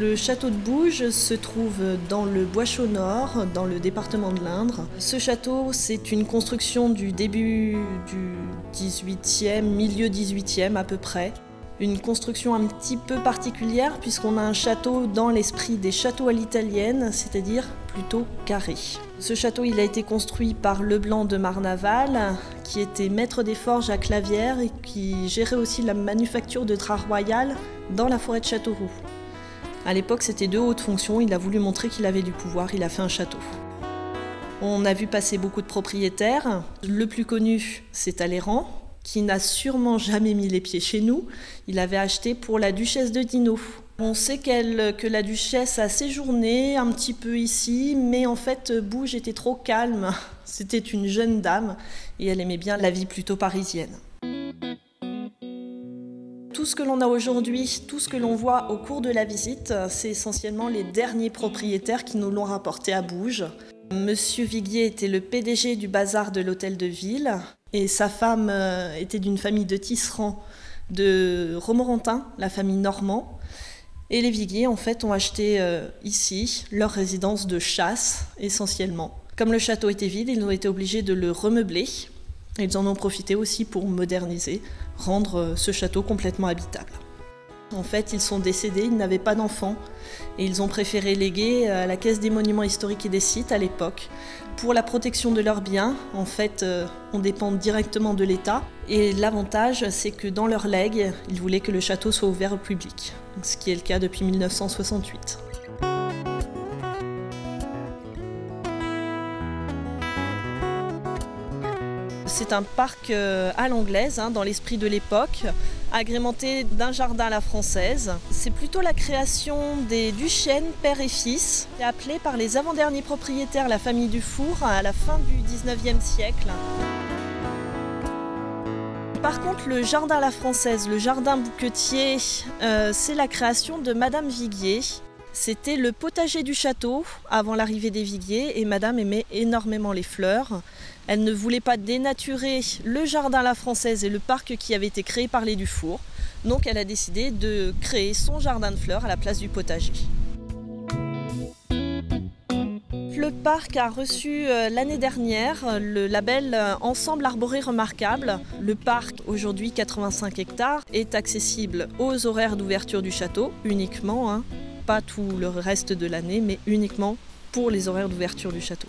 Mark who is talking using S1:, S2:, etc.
S1: Le château de Bouges se trouve dans le Bois-Chaud-Nord, dans le département de l'Indre. Ce château, c'est une construction du début du 18e, milieu 18e à peu près. Une construction un petit peu particulière puisqu'on a un château dans l'esprit des châteaux à l'italienne, c'est-à-dire plutôt carré. Ce château il a été construit par Leblanc de Marnaval, qui était maître des forges à Clavières et qui gérait aussi la manufacture de drap royal dans la forêt de Châteauroux. À l'époque, c'était de hautes fonctions, il a voulu montrer qu'il avait du pouvoir, il a fait un château. On a vu passer beaucoup de propriétaires. Le plus connu, c'est Talleyrand, qui n'a sûrement jamais mis les pieds chez nous. Il avait acheté pour la duchesse de Dinaud. On sait que la duchesse a séjourné un petit peu ici, mais en fait, Bouges était trop calme. C'était une jeune dame et elle aimait bien la vie plutôt parisienne. Tout ce que l'on a aujourd'hui, tout ce que l'on voit au cours de la visite, c'est essentiellement les derniers propriétaires qui nous l'ont rapporté à Bouges. Monsieur Viguier était le PDG du bazar de l'hôtel de ville et sa femme était d'une famille de tisserands de Romorantin, la famille Normand. Et les Viguier, en fait, ont acheté ici leur résidence de chasse, essentiellement. Comme le château était vide, ils ont été obligés de le remeubler. Ils en ont profité aussi pour moderniser, rendre ce château complètement habitable. En fait, ils sont décédés, ils n'avaient pas d'enfants et ils ont préféré léguer à la Caisse des monuments historiques et des sites à l'époque pour la protection de leurs biens. En fait, on dépend directement de l'État et l'avantage, c'est que dans leur legs, ils voulaient que le château soit ouvert au public, ce qui est le cas depuis 1968. C'est un parc à l'anglaise, dans l'esprit de l'époque, agrémenté d'un jardin à la française. C'est plutôt la création des Duchesne, père et fils, appelé par les avant-derniers propriétaires la famille Dufour à la fin du 19e siècle. Par contre, le jardin à la française, le jardin bouquetier, c'est la création de Madame Viguier. C'était le potager du château avant l'arrivée des Viguier et Madame aimait énormément les fleurs. Elle ne voulait pas dénaturer le jardin à la française et le parc qui avait été créé par les Dufour. Donc elle a décidé de créer son jardin de fleurs à la place du potager. Le parc a reçu l'année dernière le label Ensemble arboré remarquable. Le parc, aujourd'hui 85 hectares, est accessible aux horaires d'ouverture du château uniquement, pas tout le reste de l'année, mais uniquement pour les horaires d'ouverture du château.